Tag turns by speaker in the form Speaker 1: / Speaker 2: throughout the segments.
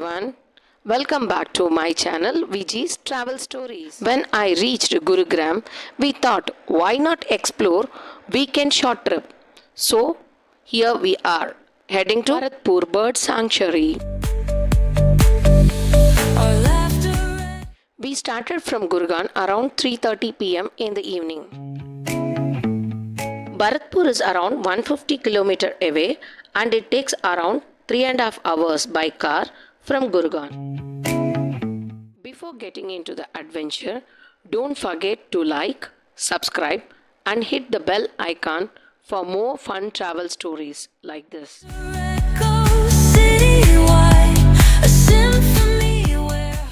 Speaker 1: everyone. Welcome back to my channel VG's Travel Stories. When I reached Gurugram, we thought why not explore weekend short trip. So here we are heading to Bharatpur Bird Sanctuary. We started from Gurugram around 3:30 p.m. in the evening. Bharatpur is around 150 km away and it takes around 3.5 hours by car from Gurugram. Before getting into the adventure, don't forget to like, subscribe and hit the bell icon for more fun travel stories like this.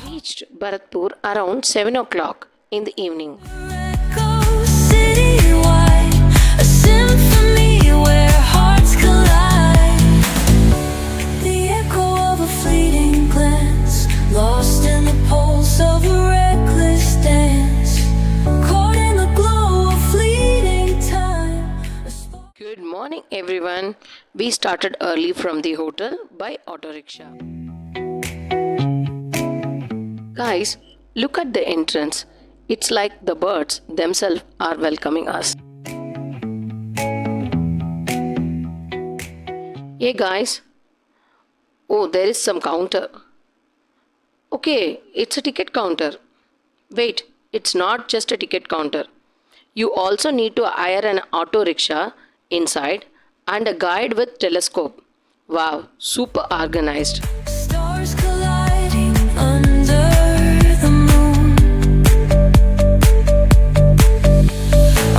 Speaker 1: Reached Bharatpur around 7 o'clock in the evening.
Speaker 2: Lost in the pulse of a reckless dance, caught in the glow of fleeting time.
Speaker 1: Good morning everyone. We started early from the hotel by auto rickshaw. Guys, look at the entrance. It's like the birds themselves are welcoming us. Hey guys. Oh, there is some counter. Okay, it's a ticket counter. Wait, it's not just a ticket counter. You also need to hire an auto rickshaw inside and a guide with telescope. Wow, super organized.
Speaker 2: Stars colliding under the moon.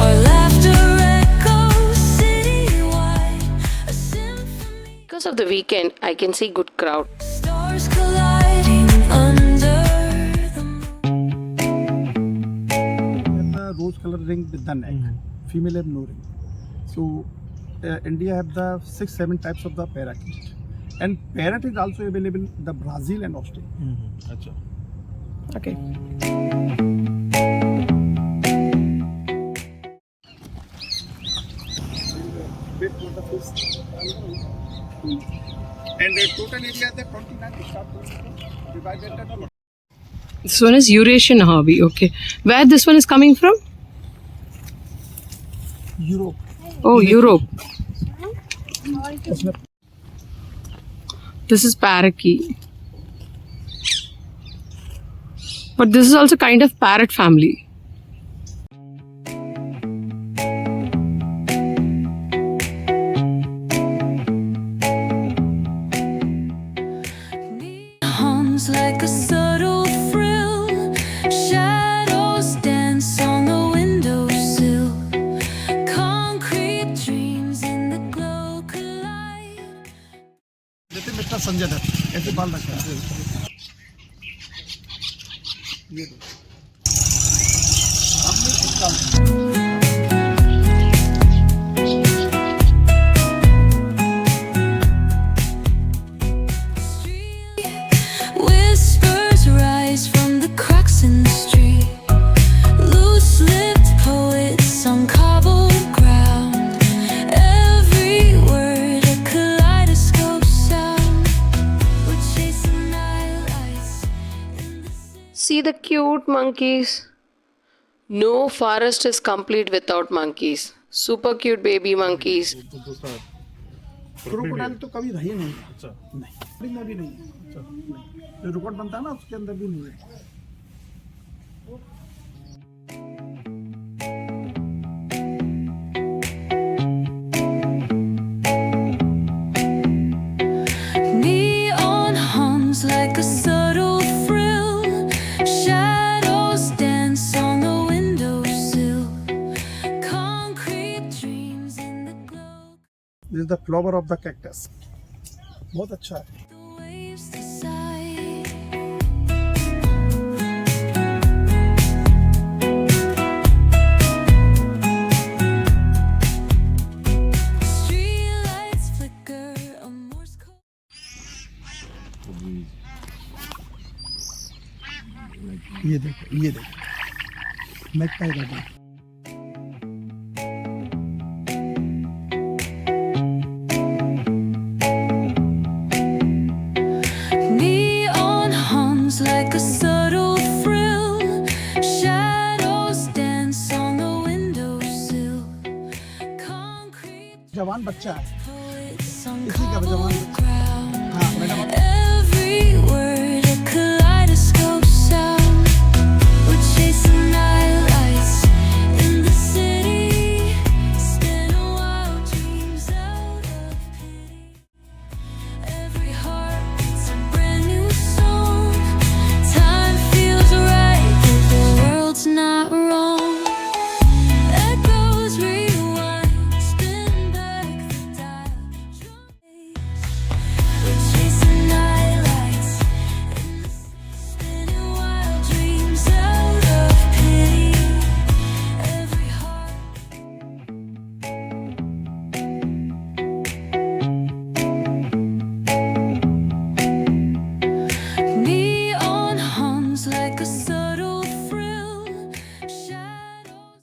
Speaker 2: Our laughter echoes citywide. A symphony.
Speaker 1: Because of the weekend, I can see good crowd.
Speaker 2: Stars colliding under the moon.
Speaker 3: The rose color ring with the neck. Female have no ring. So India have the 6-7 types of the parakeet, and parrot is also available in the Brazil and Australia. Okay. And the total area the 29 start divided into.
Speaker 4: This one is Eurasian hobby. Okay. Where this one is coming from?
Speaker 3: Europe.
Speaker 4: Oh, Europe. This is parakeet. But this is also kind of parrot family.
Speaker 2: Hums like a subtle thrill. Shadows dance on the windowsill. Concrete dreams in the glow collide.
Speaker 3: जैसे mister Sanjay Dutt ऐसे बाल रखा है ये दो आपने इसका
Speaker 2: Whispers rise from the cracks in the street. Loose-lipped poets on cobbled ground. Every word a kaleidoscope sound. We're chasing Nile ice in the city.
Speaker 1: See the cute monkeys. No forest is complete without monkeys. Super cute baby monkeys.
Speaker 3: Crocodile तो कभी रही नहीं है। अच्छा नहीं में भी नहीं है। अच्छा नहीं जो रिकॉर्ड बनता है ना उसके अंदर भी नहीं है।
Speaker 2: Neon hums like a subtle thrill. Shadows dance on the windowsill. Concrete dreams in the glow.
Speaker 3: This is the flower of the cactus. बहुत अच्छा है।
Speaker 2: The waves decide. Streetlights flicker, a Morse code.
Speaker 3: ये देखो magpie का
Speaker 2: Neon
Speaker 3: जवान बच्चा है,
Speaker 2: Some
Speaker 3: इसी का
Speaker 2: cobbled
Speaker 3: जवान बच्चा।
Speaker 2: ground.
Speaker 3: हाँ madam,
Speaker 2: Every word a kaleidoscope sound. We're chasing nightlights in the city, spinning wild dreams out of pity. Every heart beats a brand new song. Time feels right, the world's not wrong. Echoes rewind, spin back the dial. We're chasing nightlights in the city, spinning wild dreams out of pity. Every heart. Neon hums like a subtle thrill. Shadows.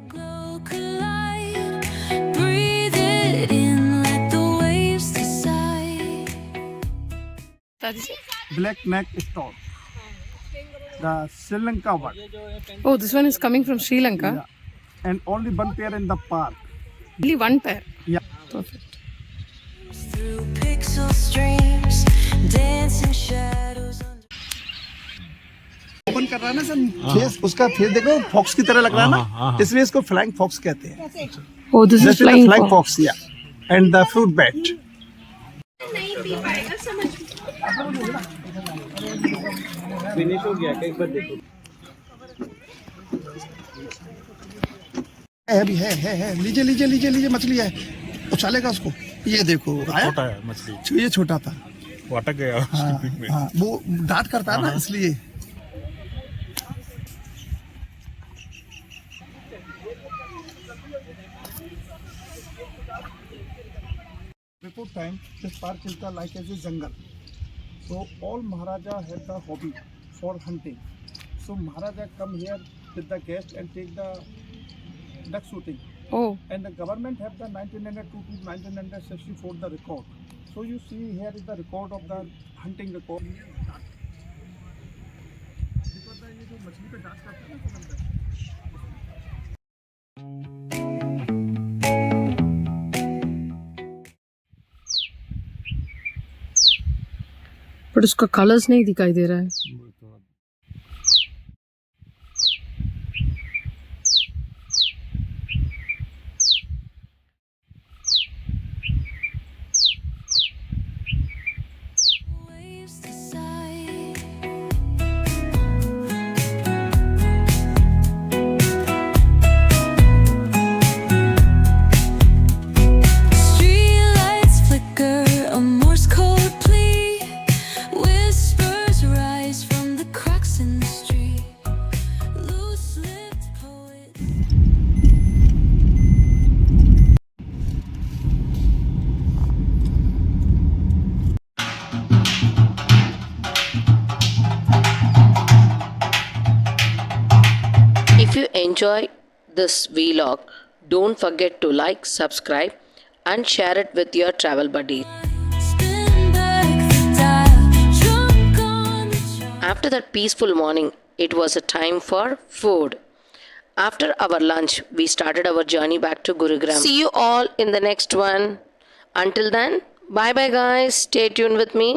Speaker 2: Glow collide. Breathe it in, let the waves decide.
Speaker 3: black neck stork, the Sri Lanka one.
Speaker 4: Oh, this one is coming from Sri Lanka.
Speaker 3: Yeah. And only one pair in the park.
Speaker 4: Only one pair.
Speaker 3: Yeah.
Speaker 4: Perfect.
Speaker 2: Through pixel streams, dancing shadows under.
Speaker 3: Open कर रहा है ना sir, face उसका face देखो fox की तरह लग रहा है ना, इसलिए इसको फ्लाइंग फॉक्स कहते हैं।
Speaker 4: Oh, this is flying
Speaker 3: flying
Speaker 4: fox.
Speaker 3: Fox या and the fruit bat.
Speaker 5: Finish हो गया, एक बार देखो।
Speaker 3: है अभी है लीजिए लीजिए लीजिए लीजिए मछली है, उछालेगा उसको, ये देखो आया,
Speaker 5: छोटा है मछली,
Speaker 3: ये छोटा था।
Speaker 5: वो अटक गया
Speaker 3: हाँ,
Speaker 5: उसके बीच में।
Speaker 3: हाँ, वो दांत करता है ना इसलिए। Before time, this park is the like as a jungle. So all Maharaja had the hobby for hunting. So Maharaja come here with the guest and take the duck shooting.
Speaker 4: Oh,
Speaker 3: And the government have the 1902 to 1964 the record. So you see here is the record of the hunting record. Because ये जो मछली पे dance करते हैं ना समंदर,
Speaker 4: but उसका colours नहीं दिखाई दे रहा है.
Speaker 2: Waves decide. Streetlights flicker, a Morse code plea. Whispers rise from the cracks in the street. Loose-lipped poet.
Speaker 1: If you enjoy this vlog, don't forget to like, subscribe, and share it with your travel buddies.
Speaker 2: Spin back the dial, drunk on the charm.
Speaker 1: After that peaceful morning, it was a time for food. After our lunch, we started our journey back to Gurugram. See you all in the next one. Until then, bye bye guys. Stay tuned with me.